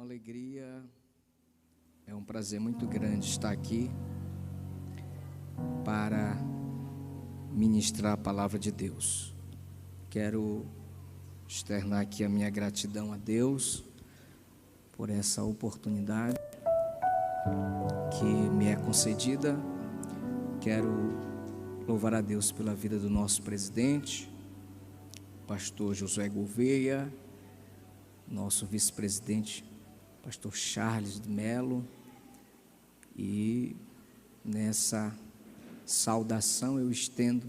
alegria, é um prazer muito grande estar aqui para ministrar a palavra de Deus. Quero externar aqui a minha gratidão a Deus por essa oportunidade que me é concedida. Quero louvar a Deus pela vida do nosso presidente, pastor Josué Gouveia, nosso vice-presidente, pastor Charles de Melo, e nessa saudação eu estendo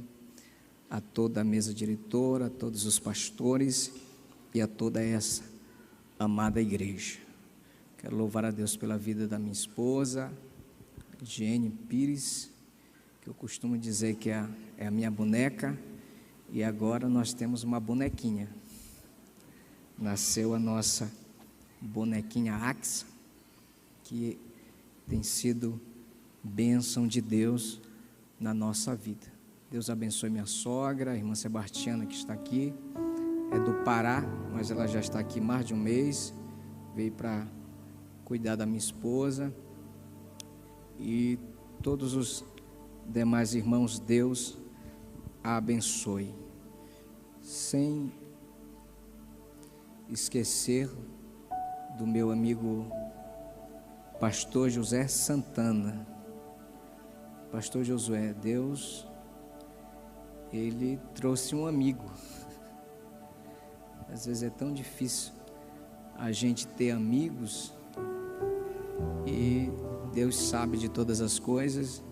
a toda a mesa diretora, a todos os pastores e a toda essa amada igreja. Quero louvar a Deus pela vida da minha esposa, Jenny Pires, que eu costumo dizer que é a minha boneca, e agora nós temos uma bonequinha. Nasceu a nossa bonequinha Axa, que tem sido bênção de Deus na nossa vida. Deus abençoe minha sogra, a irmã Sebastiana, que está aqui, é do Pará, mas ela já está aqui mais de um mês, veio para cuidar da minha esposa, e todos os demais irmãos, Deus a abençoe. Sem esquecer do meu amigo pastor José Santana. Pastor Josué, Deus, ele trouxe um amigo. Às vezes é tão difícil a gente ter amigos, e Deus sabe de todas as coisas,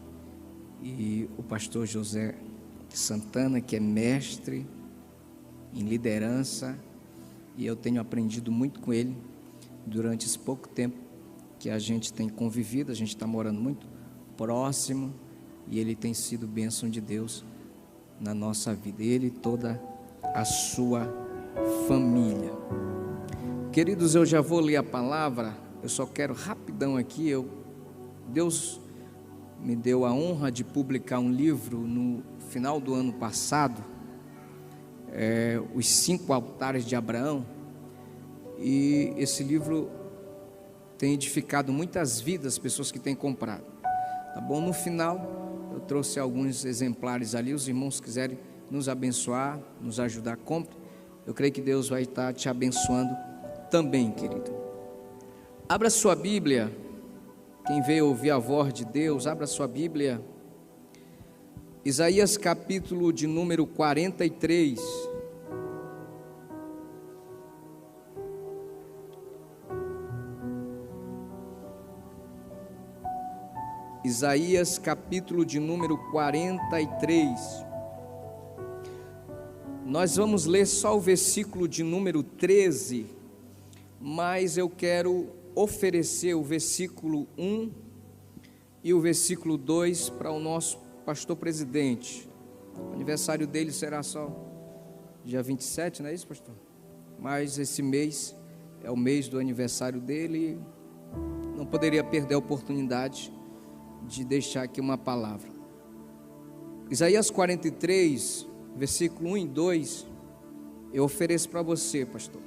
e o pastor José Santana, que é mestre em liderança, e eu tenho aprendido muito com ele durante esse pouco tempo que a gente tem convivido. A gente está morando muito próximo, e ele tem sido bênção de Deus na nossa vida, ele e toda a sua família. Queridos, eu já vou ler a palavra. Eu só quero rapidão aqui, Deus me deu a honra de publicar um livro no final do ano passado, Os 5 Altares de Abraão, e esse livro tem edificado muitas vidas, pessoas que têm comprado, tá bom? No final eu trouxe alguns exemplares ali, os irmãos quiserem nos abençoar, nos ajudar, compre. Eu creio que Deus vai estar te abençoando também, querido. Abra sua Bíblia, quem veio ouvir a voz de Deus, abra sua Bíblia, Isaías capítulo de número 43. Isaías capítulo de número 43. Nós vamos ler só o versículo de número 13, mas eu quero oferecer o versículo 1 e o versículo 2 para o nosso pastor presidente. O aniversário dele será só dia 27, não é isso, pastor? Mas esse mês é o mês do aniversário dele, e não poderia perder a oportunidade de deixar aqui uma palavra. Isaías 43, versículo 1 e 2, eu ofereço para você, pastor.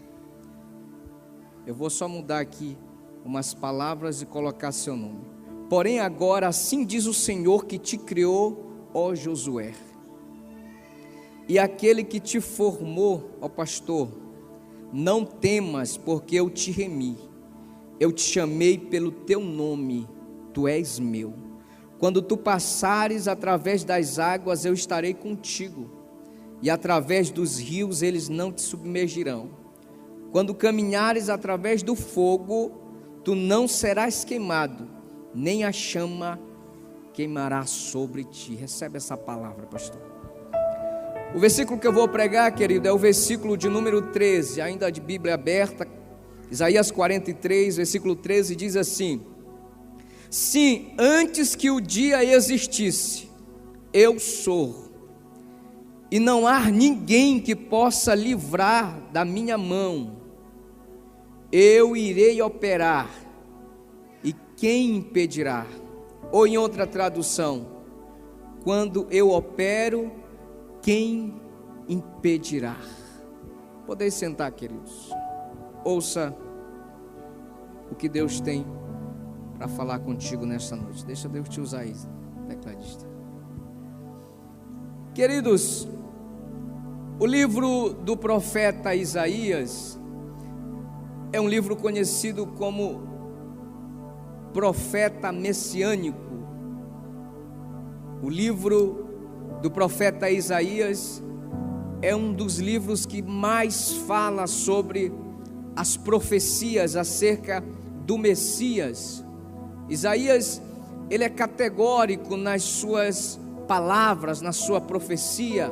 Eu vou só mudar aqui umas palavras e colocar seu nome. Porém agora assim diz o Senhor que te criou, ó Josué, e aquele que te formou, ó pastor, não temas, porque eu te remi, eu te chamei pelo teu nome, tu és meu. Quando tu passares através das águas, eu estarei contigo, e através dos rios eles não te submergirão. Quando caminhares através do fogo, tu não serás queimado, nem a chama queimará sobre ti. Recebe essa palavra, pastor. O versículo que eu vou pregar, querido, é o versículo de número 13, ainda de Bíblia aberta, Isaías 43, versículo 13, diz assim: sim, antes que o dia existisse, eu sou, e não há ninguém que possa livrar da minha mão. Eu irei operar, e quem impedirá? Ou em outra tradução, quando eu opero, quem impedirá? Podem sentar, queridos. Ouça o que Deus tem para falar contigo nesta noite. Deixa Deus te usar aí, tecladista. Queridos, o livro do profeta Isaías é um livro conhecido como profeta messiânico. O livro do profeta Isaías é um dos livros que mais fala sobre as profecias acerca do Messias. Isaías, ele é categórico nas suas palavras, na sua profecia.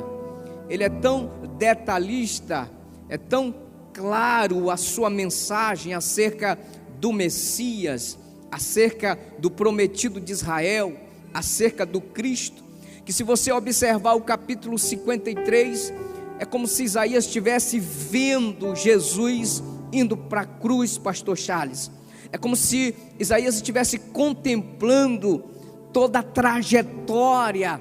Ele é tão detalhista, é tão claro a sua mensagem acerca do Messias, acerca do prometido de Israel, acerca do Cristo, que se você observar o capítulo 53, é como se Isaías estivesse vendo Jesus indo para a cruz, pastor Charles. É como se Isaías estivesse contemplando toda a trajetória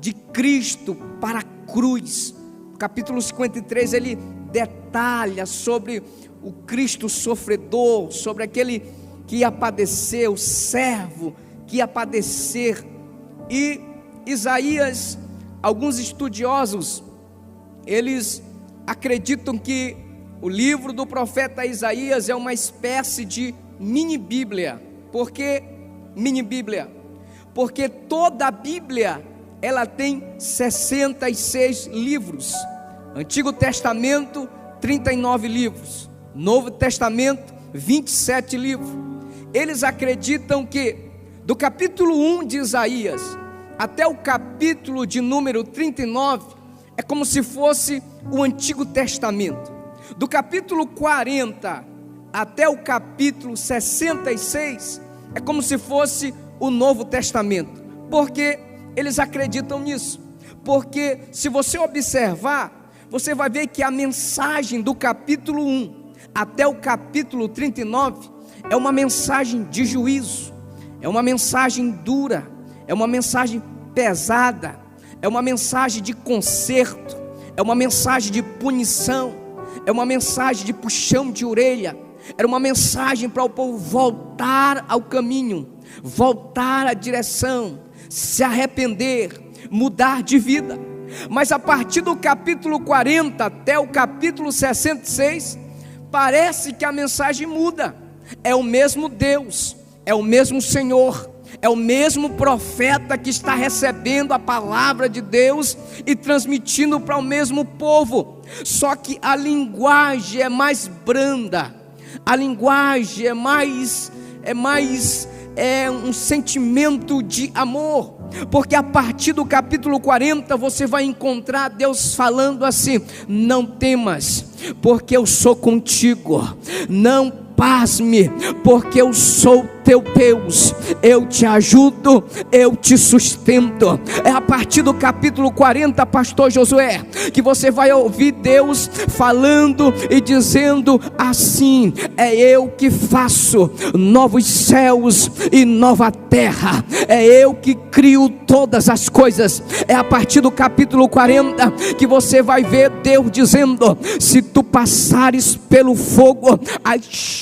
de Cristo para a cruz. No capítulo 53 ele detalha sobre o Cristo sofredor, sobre aquele que ia padecer, o servo que ia padecer. E Isaías, alguns estudiosos, eles acreditam que o livro do profeta Isaías é uma espécie de mini Bíblia. Por que mini Bíblia? Porque toda a Bíblia, ela tem 66 livros. Antigo Testamento, 39 livros. Novo Testamento, 27 livros. Eles acreditam que do capítulo 1 de Isaías até o capítulo de número 39 é como se fosse o Antigo Testamento. Do capítulo 40 até o capítulo 66 é como se fosse o Novo Testamento. Porque eles acreditam nisso. Porque se você observar, você vai ver que a mensagem do capítulo 1 até o capítulo 39 é uma mensagem de juízo, é uma mensagem dura, é uma mensagem pesada, é uma mensagem de conserto, é uma mensagem de punição, é uma mensagem de puxão de orelha, era uma mensagem para o povo voltar ao caminho, voltar à direção, se arrepender, mudar de vida. Mas a partir do capítulo 40 até o capítulo 66, parece que a mensagem muda. É o mesmo Deus, é o mesmo Senhor, é o mesmo profeta que está recebendo a palavra de Deus e transmitindo para o mesmo povo. Só que a linguagem é mais branda, a linguagem é um sentimento de amor. Porque a partir do capítulo 40 você vai encontrar Deus falando assim: não temas, porque eu sou contigo. Não pasme, porque eu sou teu Deus, eu te ajudo, eu te sustento. É a partir do capítulo 40, pastor Josué, que você vai ouvir Deus falando e dizendo assim: é eu que faço novos céus e nova terra, é eu que crio todas as coisas. É a partir do capítulo 40 que você vai ver Deus dizendo: se tu passares pelo fogo, a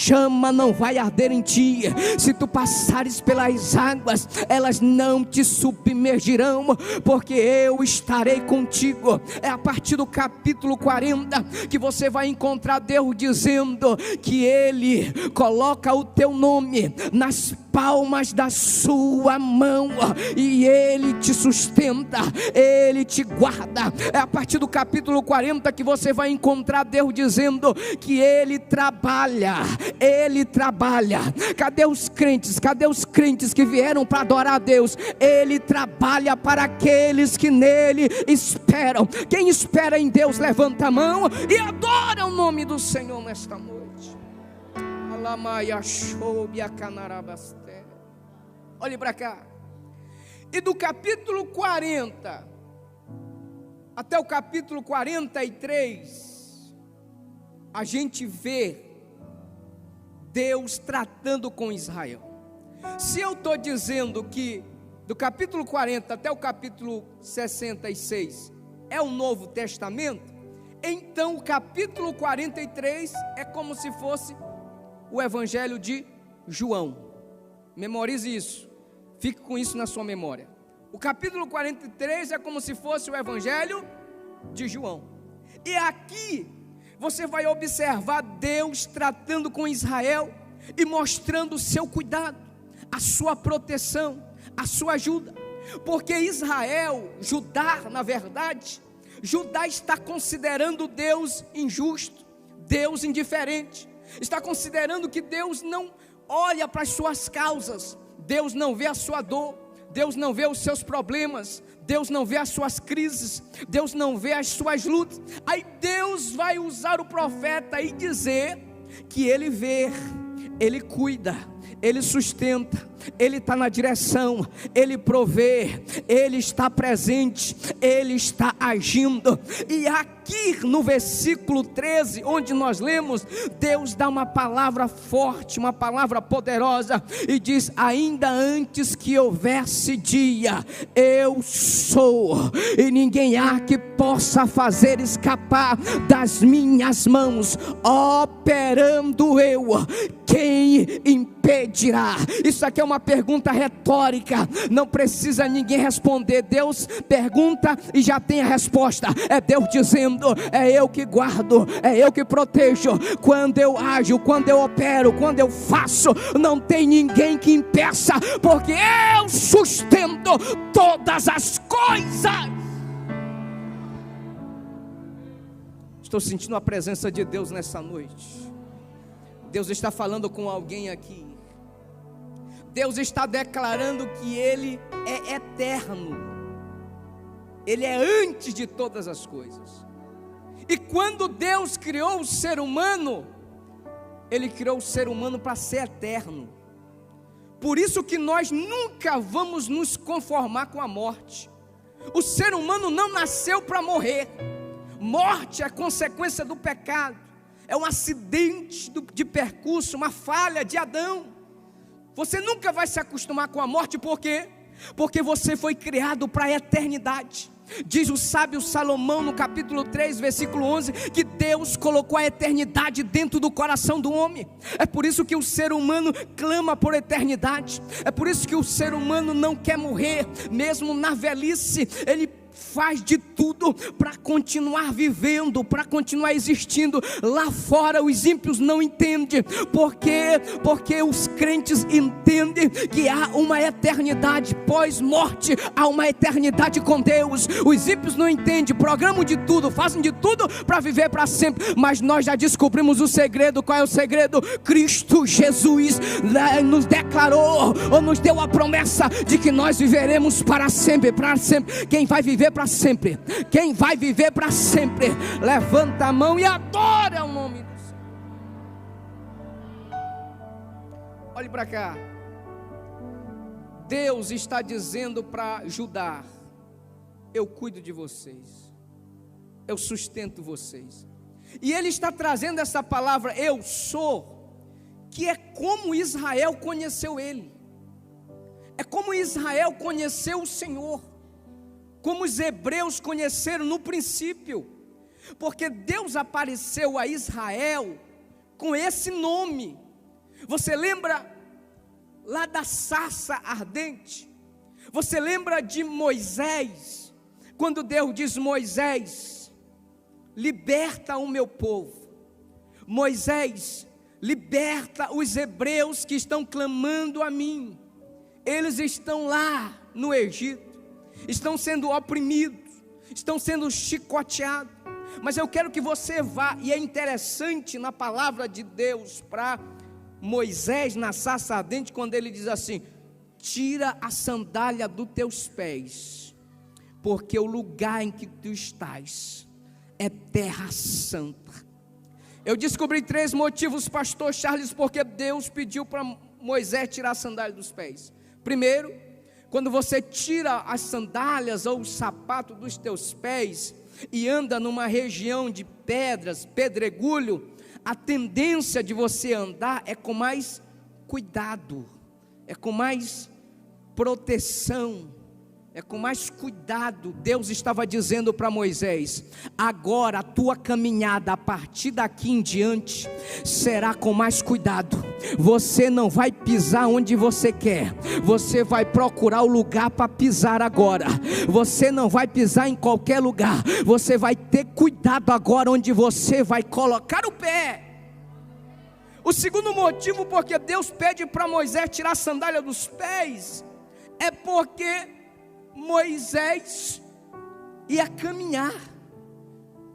chama não vai arder em ti. Se tu passares pelas águas, elas não te submergirão, porque eu estarei contigo. É a partir do capítulo 40 que você vai encontrar Deus dizendo que Ele coloca o teu nome nas palmas da sua mão e Ele te sustenta, Ele te guarda. É a partir do capítulo 40 que você vai encontrar Deus dizendo que Ele trabalha, Ele trabalha. Cadê os crentes? Cadê os crentes que vieram para adorar a Deus? Ele trabalha para aqueles que nele esperam. Quem espera em Deus, levanta a mão e adora o nome do Senhor nesta noite. Olhe para cá. E do capítulo 40 até o capítulo 43, a gente vê Deus tratando com Israel. Se eu estou dizendo que do capítulo 40 até o capítulo 66 é o Novo Testamento, então o capítulo 43 é como se fosse o Evangelho de João. Memorize isso. Fique com isso na sua memória. O capítulo 43 é como se fosse o Evangelho de João. E aqui você vai observar Deus tratando com Israel e mostrando o seu cuidado, a sua proteção, a sua ajuda. Porque Israel, Judá, na verdade, Judá está considerando Deus injusto, Deus indiferente. Está considerando que Deus não olha para as suas causas, Deus não vê a sua dor, Deus não vê os seus problemas, Deus não vê as suas crises, Deus não vê as suas lutas. Aí Deus vai usar o profeta e dizer que Ele vê, Ele cuida, Ele sustenta, Ele está na direção, Ele provê, Ele está presente, Ele está agindo. E aqui no versículo 13, onde nós lemos, Deus dá uma palavra forte, uma palavra poderosa, e diz: ainda antes que houvesse dia, eu sou, e ninguém há que possa fazer escapar das minhas mãos. Operando eu, quem impedirá? Isso aqui é uma pergunta retórica, não precisa ninguém responder. Deus pergunta e já tem a resposta. É Deus dizendo: é eu que guardo, é eu que protejo. Quando eu ajo, quando eu opero, quando eu faço, não tem ninguém que impeça, porque eu sustento todas as coisas. Estou sentindo a presença de Deus nessa noite. Deus está falando com alguém aqui. Deus está declarando que Ele é eterno, Ele é antes de todas as coisas. E quando Deus criou o ser humano, Ele criou o ser humano para ser eterno. Por isso que nós nunca vamos nos conformar com a morte. O ser humano não nasceu para morrer. Morte é consequência do pecado, é um acidente de percurso, uma falha de Adão. Você nunca vai se acostumar com a morte, por quê? Porque você foi criado para a eternidade. Diz o sábio Salomão no capítulo 3, versículo 11, que Deus colocou a eternidade dentro do coração do homem. É por isso que o ser humano clama por eternidade. É por isso que o ser humano não quer morrer. Mesmo na velhice, ele faz de tudo para continuar vivendo, para continuar existindo. Lá fora os ímpios não entendem. Por quê? Porque os crentes entendem que há uma eternidade pós-morte, há uma eternidade com Deus. Os ímpios não entendem, programam de tudo, fazem de tudo para viver para sempre. Mas nós já descobrimos o segredo. Qual é o segredo? Cristo Jesus nos declarou, ou nos deu a promessa de que nós viveremos para sempre, para sempre. Quem vai viver para sempre? Quem vai viver para sempre? Levanta a mão e adora o nome do Senhor. Olhe para cá. Deus está dizendo para Judá: eu cuido de vocês, eu sustento vocês. E Ele está trazendo essa palavra eu sou, que é como Israel conheceu Ele, é como Israel conheceu o Senhor, como os hebreus conheceram no princípio, porque Deus apareceu a Israel com esse nome. Você lembra lá da sarça ardente? Você lembra de Moisés, quando Deus diz: Moisés, liberta o meu povo. Moisés, liberta os hebreus que estão clamando a mim. Eles estão lá no Egito, estão sendo oprimidos, estão sendo chicoteados. Mas eu quero que você vá, e é interessante na palavra de Deus para Moisés na sarça ardente, quando ele diz assim: tira a sandália dos teus pés, porque o lugar em que tu estás é terra santa. Eu descobri 3 motivos, pastor Charles, porque Deus pediu para Moisés tirar a sandália dos pés. Primeiro, quando você tira as sandálias ou o sapato dos teus pés e anda numa região de pedras, pedregulho, a tendência de você andar é com mais cuidado, é com mais proteção. é com mais cuidado. Deus estava dizendo para Moisés: agora a tua caminhada a partir daqui em diante será com mais cuidado. Você não vai pisar onde você quer, você vai procurar o lugar para pisar agora. Você não vai pisar em qualquer lugar, você vai ter cuidado agora onde você vai colocar o pé. O segundo motivo porque Deus pede para Moisés tirar a sandália dos pés é porque Moisés ia caminhar.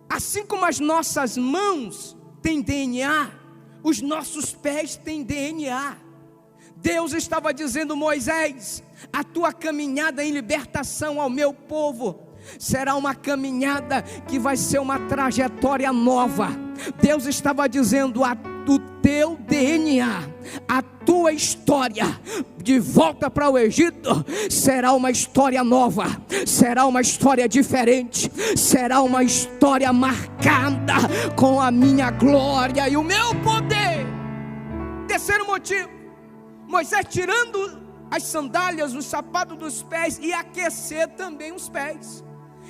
Assim como as nossas mãos têm DNA, os nossos pés têm DNA. Deus estava dizendo: Moisés, a tua caminhada em libertação ao meu povo será uma caminhada que vai ser uma trajetória nova. Deus estava dizendo: o teu DNA, a tua história de volta para o Egito será uma história nova, será uma história diferente, será uma história marcada com a minha glória e o meu poder. Terceiro motivo, Moisés tirando as sandálias, os sapatos dos pés, e aquecer também os pés.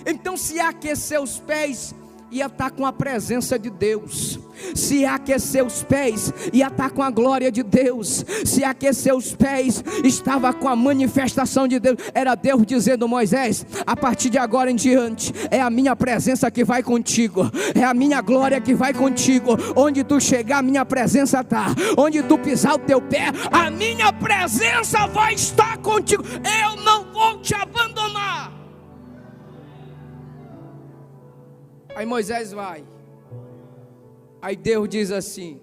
Então, se aquecer os pés, ia estar com a presença de Deus. Se aquecer os pés, ia estar com a glória de Deus. Se aquecer os pés, estava com a manifestação de Deus. Era Deus dizendo: Moisés, a partir de agora em diante, é a minha presença que vai contigo, é a minha glória que vai contigo. Onde tu chegar, a minha presença está. Onde tu pisar o teu pé, a minha presença vai estar contigo. Eu não vou te abandonar. Aí Moisés vai. Aí Deus diz assim,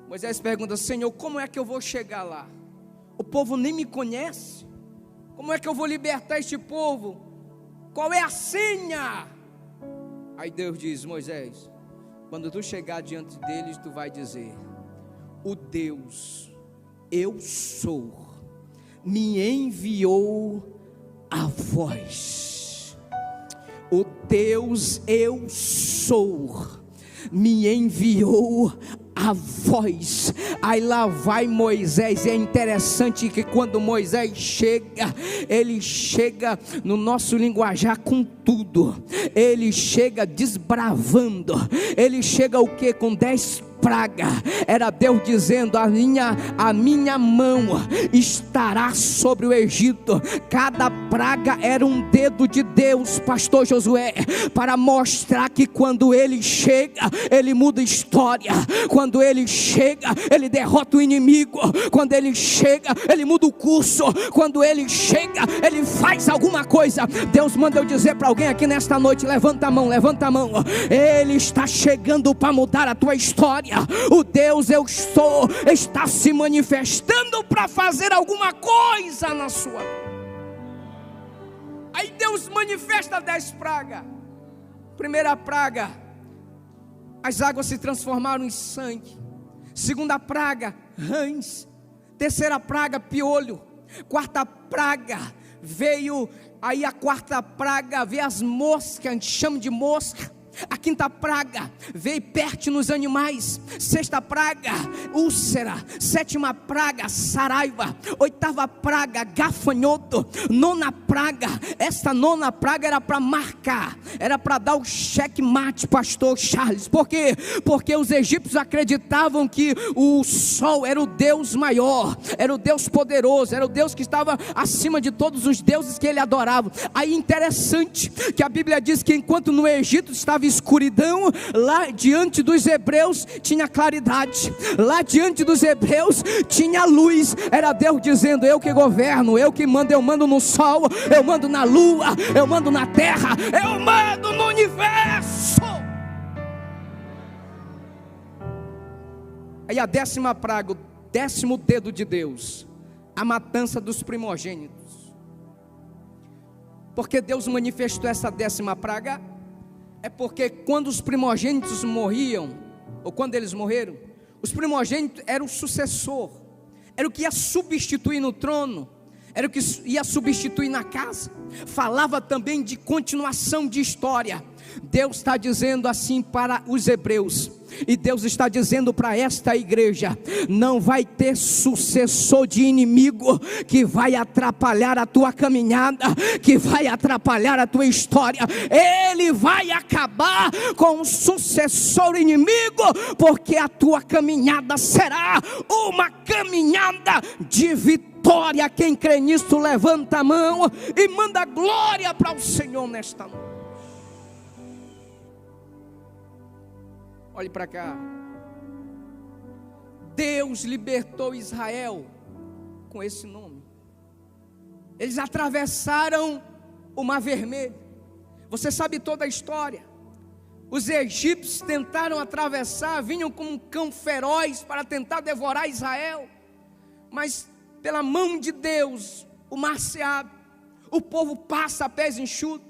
Moisés pergunta: Senhor, como é que eu vou chegar lá? O povo nem me conhece. Como é que eu vou libertar este povo? Qual é a senha? Aí Deus diz: Moisés, quando tu chegar diante deles, tu vai dizer: o Deus, eu sou, me enviou a voz. O Deus, eu sou, me enviou a voz. Aí lá vai Moisés. E é interessante que quando Moisés chega, ele chega no nosso linguajar com tudo. Ele chega desbravando. Ele chega o que? Com 10 praga. Era Deus dizendo: a minha mão estará sobre o Egito. Cada praga era um dedo de Deus, pastor Josué, para mostrar que quando ele chega, ele muda história. Quando ele chega, ele derrota o inimigo. Quando ele chega, ele muda o curso. Quando ele chega, ele faz alguma coisa. Deus manda eu dizer para alguém aqui nesta noite: levanta a mão, levanta a mão. Ele está chegando para mudar a tua história. O Deus, eu sou, está se manifestando para fazer alguma coisa na sua vida. Aí Deus manifesta 10 pragas. Primeira praga, as águas se transformaram em sangue. Segunda praga, rãs. Terceira praga, piolho. Quarta praga, veio aí a quarta praga, veio as moscas, a gente chama de mosca. A quinta praga veio peste nos animais. Sexta praga, úlcera. Sétima praga, saraiva. Oitava praga, gafanhoto. Nona praga, essa nona praga era para marcar, era para dar o checkmate, pastor Charles. Por quê? Porque os egípcios acreditavam que o sol era o Deus maior, era o Deus poderoso, era o Deus que estava acima de todos os deuses que ele adorava. Aí interessante que a Bíblia diz que enquanto no Egito estava escuridão, lá diante dos hebreus tinha claridade. Lá diante dos hebreus tinha luz. Era Deus dizendo: eu que governo, eu que mando. Eu mando no sol, eu mando na lua, eu mando na terra, eu mando no universo. Aí a 10ª praga, o 10º dedo de Deus, a matança dos primogênitos. Porque Deus manifestou essa 10ª praga? É porque quando os primogênitos morriam, ou quando eles morreram, os primogênitos eram o sucessor, era o que ia substituir no trono, era o que ia substituir na casa. Falava também de continuação de história. Deus está dizendo assim para os hebreus: E Deus está dizendo para esta igreja: não vai ter sucessor de inimigo que vai atrapalhar a tua caminhada, que vai atrapalhar a tua história. Ele vai acabar com o sucessor inimigo, porque a tua caminhada será uma caminhada de vitória. Quem crê nisto, levanta a mão e manda glória para o Senhor nesta noite. Olhe para cá. Deus libertou Israel com esse nome. Eles atravessaram o Mar Vermelho. Você sabe toda a história. Os egípcios tentaram atravessar, vinham como um cão feroz para tentar devorar Israel. Mas pela mão de Deus, o mar se abre, o povo passa a pés enxutos,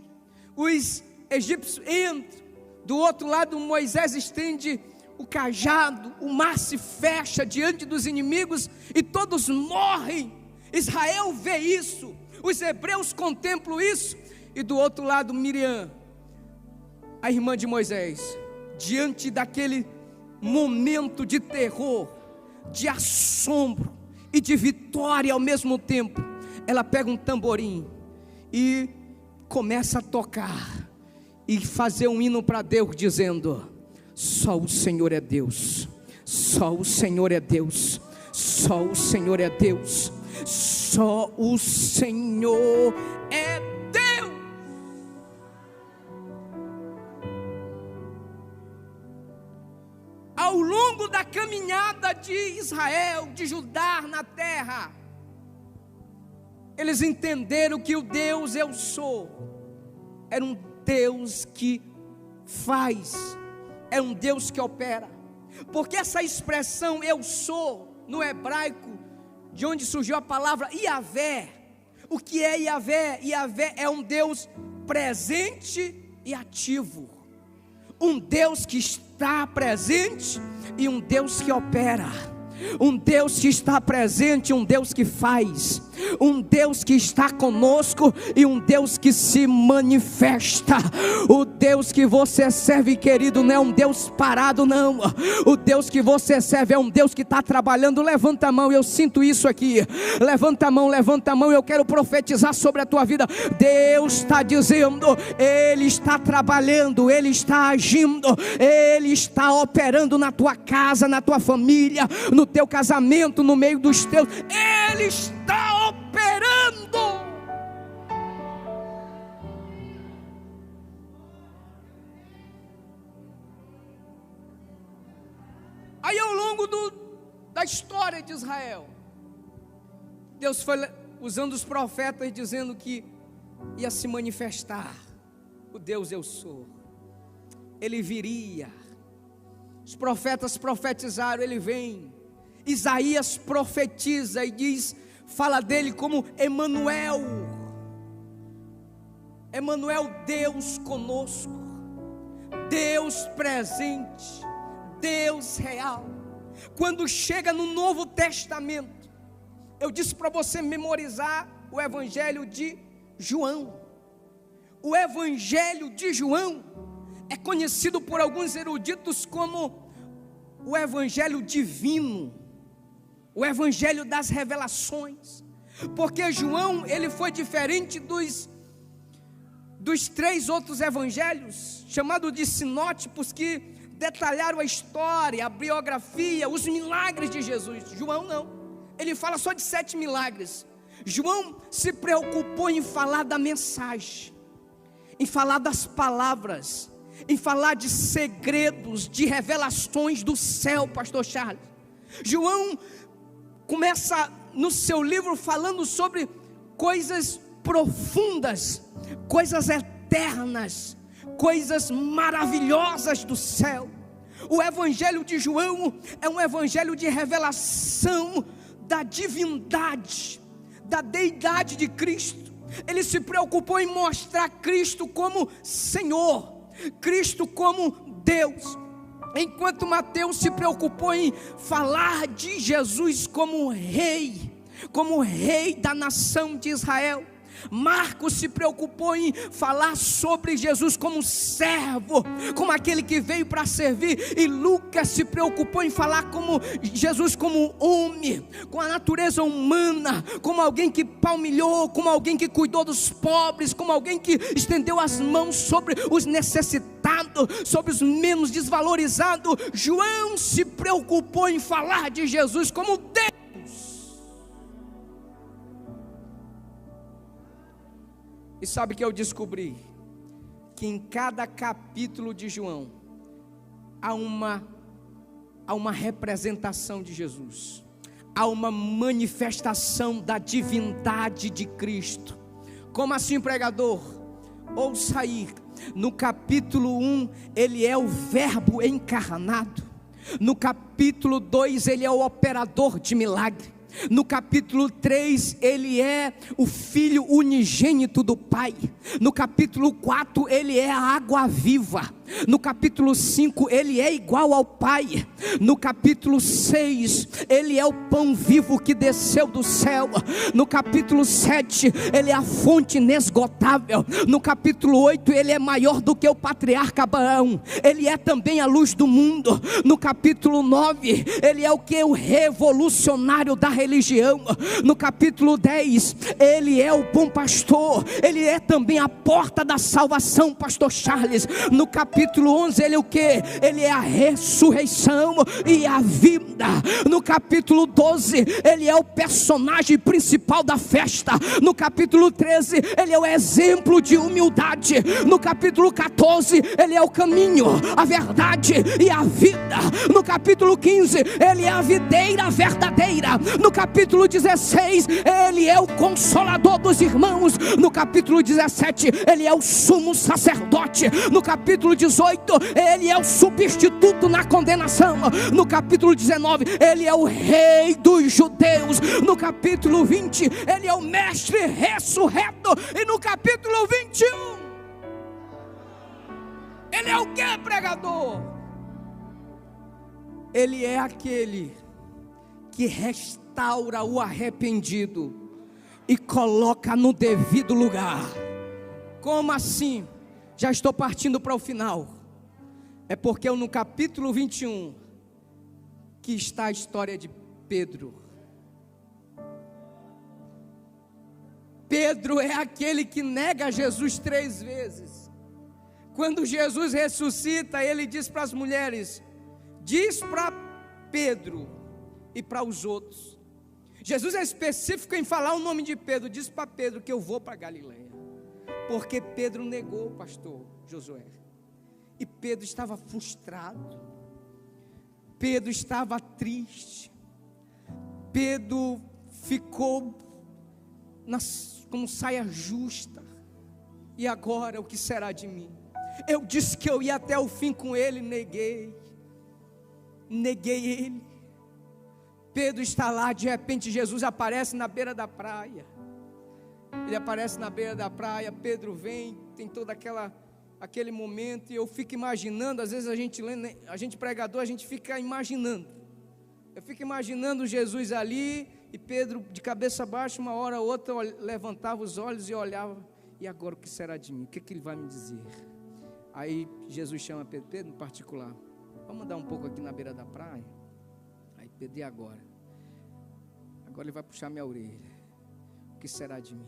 os egípcios entram. Do outro lado, Moisés estende o cajado, o mar se fecha diante dos inimigos e todos morrem. Israel vê isso, os hebreus contemplam isso. E do outro lado, Miriam, a irmã de Moisés, diante daquele momento de terror, de assombro e de vitória ao mesmo tempo, ela pega um tamborim e começa a tocar e fazer um hino para Deus, dizendo: só o Senhor é Deus, só o Senhor é Deus, só o Senhor é Deus, só o Senhor é Deus. Ao longo da caminhada de Israel, de Judá na terra, eles entenderam que o Deus eu sou era um Deus que faz, é um Deus que opera. Porque essa expressão eu sou, no hebraico, de onde surgiu a palavra Yahvé. O que é Yahvé? Yahvé é um Deus presente e ativo, um Deus que está presente e um Deus que opera, um Deus que está presente, um Deus que faz, um Deus que está conosco e um Deus que se manifesta. O Deus que você serve, querido, não é um Deus parado, não. O Deus que você serve é um Deus que está trabalhando. Levanta a mão, eu sinto isso aqui. Levanta a mão, eu quero profetizar sobre a tua vida. Deus está dizendo, Ele está trabalhando, Ele está agindo, Ele está operando na tua casa, na tua família, no teu casamento, no meio dos teus. Ele está operando. Aí ao longo da história de Israel, Deus foi usando os profetas, dizendo que ia se manifestar o Deus eu sou. Ele viria. Os profetas profetizaram, Ele vem. Isaías profetiza e diz, fala dele como Emanuel. Emanuel, Deus conosco, Deus presente, Deus real. Quando chega no Novo Testamento, eu disse para você memorizar o Evangelho de João. O Evangelho de João é conhecido por alguns eruditos como o Evangelho divino, o Evangelho das revelações, porque João, ele foi diferente dos três outros evangelhos, chamados de sinótipos, que detalharam a história, a biografia, os milagres de Jesus. João não, ele fala só de 7 milagres. João se preocupou em falar da mensagem, em falar das palavras, em falar de segredos, de revelações do céu, pastor Charles. João começa no seu livro falando sobre coisas profundas, coisas eternas, coisas maravilhosas do céu. O Evangelho de João é um evangelho de revelação da divindade, da deidade de Cristo. Ele se preocupou em mostrar Cristo como Senhor, Cristo como Deus, enquanto Mateus se preocupou em falar de Jesus como rei da nação de Israel. Marcos se preocupou em falar sobre Jesus como servo, como aquele que veio para servir, e Lucas se preocupou em falar como Jesus como homem, com a natureza humana, como alguém que palmilhou, como alguém que cuidou dos pobres, como alguém que estendeu as mãos sobre os necessitados, sobre os menos desvalorizados. João se preocupou em falar de Jesus como Deus. E sabe o que eu descobri? Que em cada capítulo de João há uma representação de Jesus, há uma manifestação da divindade de Cristo. Como assim, pregador? Ouça aí, no capítulo 1, ele é o verbo encarnado. No capítulo 2, ele é o operador de milagre. No capítulo 3, ele é o Filho unigênito do Pai. No capítulo 4, ele é a água viva. No capítulo 5, ele é igual ao Pai. No capítulo 6, ele é o pão vivo que desceu do céu. No capítulo 7, ele é a fonte inesgotável. No capítulo 8, ele é maior do que o patriarca Abraão. Ele é também a luz do mundo. No capítulo 9, ele é o que? O revolucionário da religião. No capítulo 10, ele é o bom pastor. Ele é também a porta da salvação, pastor Charles. No capítulo 11, ele é o que? Ele é a ressurreição e a vida. No capítulo 12, ele é o personagem principal da festa. No capítulo 13, ele é o exemplo de humildade. No capítulo 14, ele é o caminho, a verdade e a vida. No capítulo 15, ele é a videira verdadeira. No capítulo 16, ele é o consolador dos irmãos. No capítulo 17, ele é o sumo sacerdote. No capítulo 18, ele é o substituto na condenação. No capítulo 19, ele é o rei dos judeus. No capítulo 20, ele é o mestre ressurreto. E no capítulo 21, ele é o que, pregador? Ele é aquele que restaura o arrependido e coloca no devido lugar. Como assim? Já estou partindo para o final. É porque no capítulo 21 que está a história de Pedro. Pedro é aquele que nega Jesus 3 vezes. Quando Jesus ressuscita, ele diz para as mulheres, diz para Pedro e para os outros. Jesus é específico em falar o nome de Pedro. Diz para Pedro que eu vou para Galileia. Porque Pedro negou o pastor Josué. E Pedro estava frustrado. Pedro estava triste. Pedro ficou como saia justa. E agora o que será de mim? Eu disse que eu ia até o fim com ele, neguei ele. Pedro está lá, de repente Jesus aparece na beira da praia. Ele aparece na beira da praia, Pedro vem, tem todo aquele momento, e eu fico imaginando, às vezes a gente pregador, a gente fica imaginando. Eu fico imaginando Jesus ali, e Pedro de cabeça baixa, uma hora ou outra, levantava os olhos e olhava, e agora o que será de mim? O que ele vai me dizer? Aí Jesus chama Pedro em particular, vamos andar um pouco aqui na beira da praia? Aí Pedro, e agora? Agora ele vai puxar minha orelha. O que será de mim?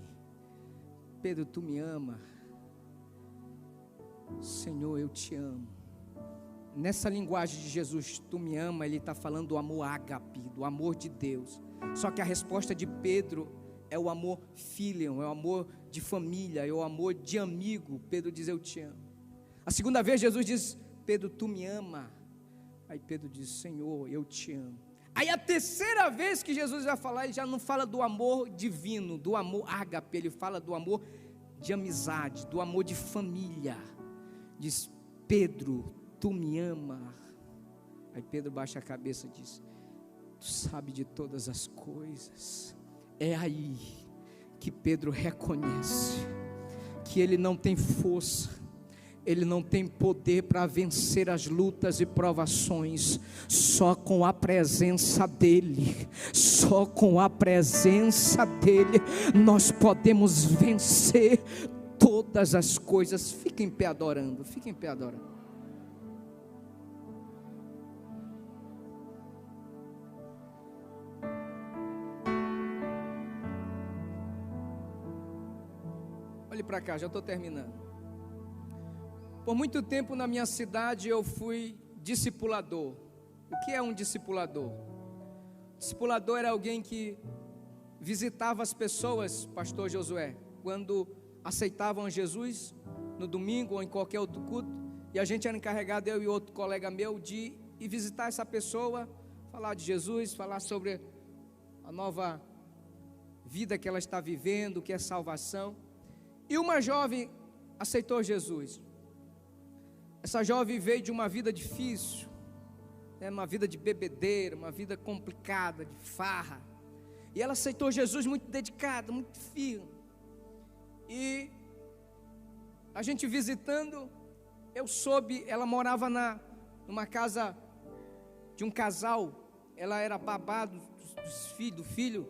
Pedro, tu me ama? Senhor, eu te amo. Nessa linguagem de Jesus, tu me ama, ele está falando do amor ágape, do amor de Deus. Só que a resposta de Pedro é o amor filion, é o amor de família, é o amor de amigo. Pedro diz, eu te amo. A segunda vez Jesus diz, Pedro, tu me ama? Aí Pedro diz, Senhor, eu te amo. Aí a terceira vez que Jesus vai falar, ele já não fala do amor divino, do amor ágape, ele fala do amor de amizade, do amor de família. Diz, Pedro, tu me ama? Aí Pedro baixa a cabeça e diz, tu sabe de todas as coisas. É aí que Pedro reconhece que ele não tem força, ele não tem poder para vencer as lutas e provações. Só com a presença dele, só com a presença dele, nós podemos vencer todas as coisas. Fiquem em pé adorando, fiquem em pé adorando. Olhe para cá, já estou terminando. Por muito tempo na minha cidade eu fui discipulador. O que é um discipulador? Discipulador era alguém que visitava as pessoas, pastor Josué, quando aceitavam Jesus, no domingo ou em qualquer outro culto, e a gente era encarregado, eu e outro colega meu, de ir visitar essa pessoa, falar de Jesus, falar sobre a nova vida que ela está vivendo, o que é salvação. E uma jovem aceitou Jesus. Essa jovem veio de uma vida difícil, uma vida de bebedeira, uma vida complicada, de farra. E ela aceitou Jesus muito dedicada, muito firme. E a gente visitando, eu soube, ela morava numa casa de um casal. Ela era babá do filho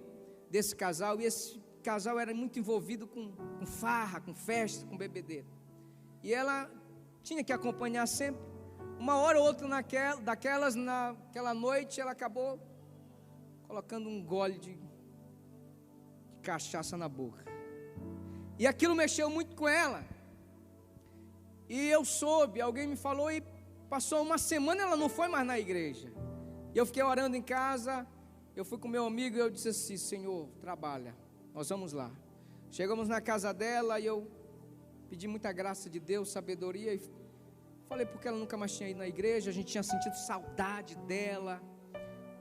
desse casal. E esse casal era muito envolvido com farra, com festa, com bebedeira. E ela tinha que acompanhar sempre. Uma hora ou outra naquela noite, ela acabou colocando um gole de cachaça na boca. E aquilo mexeu muito com ela. E eu soube, alguém me falou, e passou uma semana ela não foi mais na igreja. E eu fiquei orando em casa. Eu fui com meu amigo e eu disse assim: Senhor, trabalha, nós vamos lá. Chegamos na casa dela e eu pedi muita graça de Deus, sabedoria, e falei porque ela nunca mais tinha ido na igreja. A gente tinha sentido saudade dela,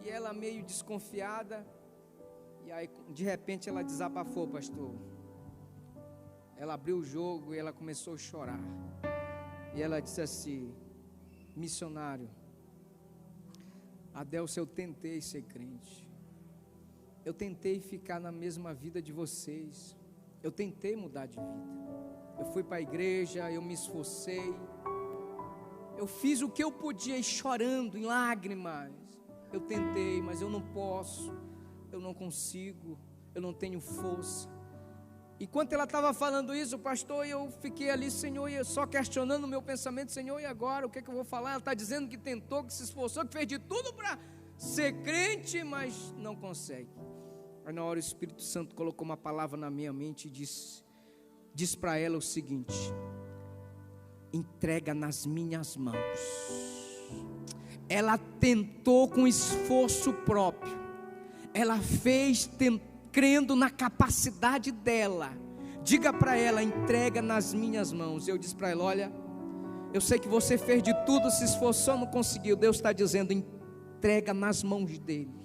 e ela meio desconfiada. E aí de repente ela desabafou, pastor. Ela abriu o jogo e ela começou a chorar. E ela disse assim: missionário, Adelson, eu tentei ser crente, eu tentei ficar na mesma vida de vocês, eu tentei mudar de vida, eu fui para a igreja, eu me esforcei, eu fiz o que eu podia, e chorando, em lágrimas, eu tentei, mas eu não posso, eu não consigo, eu não tenho força. Enquanto ela estava falando isso, pastor, eu fiquei ali, Senhor, e só questionando o meu pensamento: Senhor, e agora, o que é que eu vou falar? Ela está dizendo que tentou, que se esforçou, que fez de tudo para ser crente, mas não consegue. Aí na hora o Espírito Santo colocou uma palavra na minha mente e diz para ela o seguinte: entrega nas minhas mãos. Ela tentou com esforço próprio, ela fez crendo na capacidade dela. Diga para ela: entrega nas minhas mãos. Eu disse para ela: olha, eu sei que você fez de tudo, se esforçou, não conseguiu. Deus está dizendo: entrega nas mãos dele.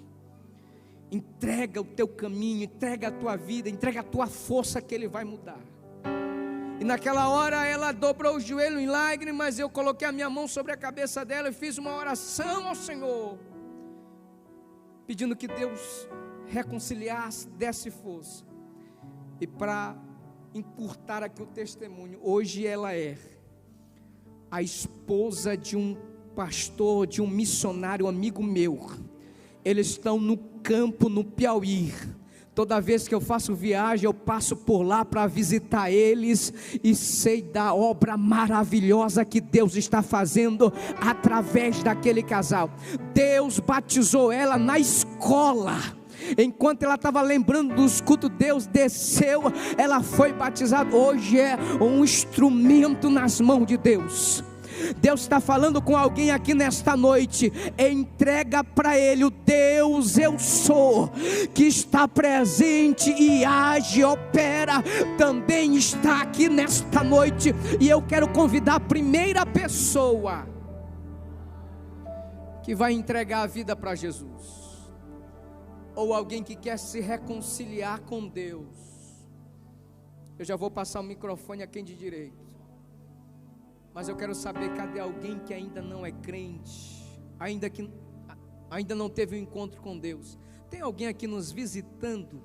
Entrega o teu caminho, entrega a tua vida, entrega a tua força, que ele vai mudar. E naquela hora ela dobrou o joelho em lágrimas. Eu coloquei a minha mão sobre a cabeça dela e fiz uma oração ao Senhor, pedindo que Deus reconciliasse, desse força. E para encurtar aqui o testemunho, hoje ela é a esposa de um pastor, de um missionário amigo meu. Eles estão no campo, no Piauí. Toda vez que eu faço viagem, eu passo por lá para visitar eles, e sei da obra maravilhosa que Deus está fazendo através daquele casal. Deus batizou ela na escola. Enquanto ela estava lembrando dos cultos, Deus desceu, ela foi batizada. Hoje é um instrumento nas mãos de Deus. Deus está falando com alguém aqui nesta noite. Entrega para Ele o Deus eu sou, que está presente e age, opera, também está aqui nesta noite. E eu quero convidar a primeira pessoa que vai entregar a vida para Jesus, ou alguém que quer se reconciliar com Deus. Eu já vou passar o microfone a quem de direito, mas eu quero saber, cadê alguém que ainda não é crente, ainda não teve um encontro com Deus? Tem alguém aqui nos visitando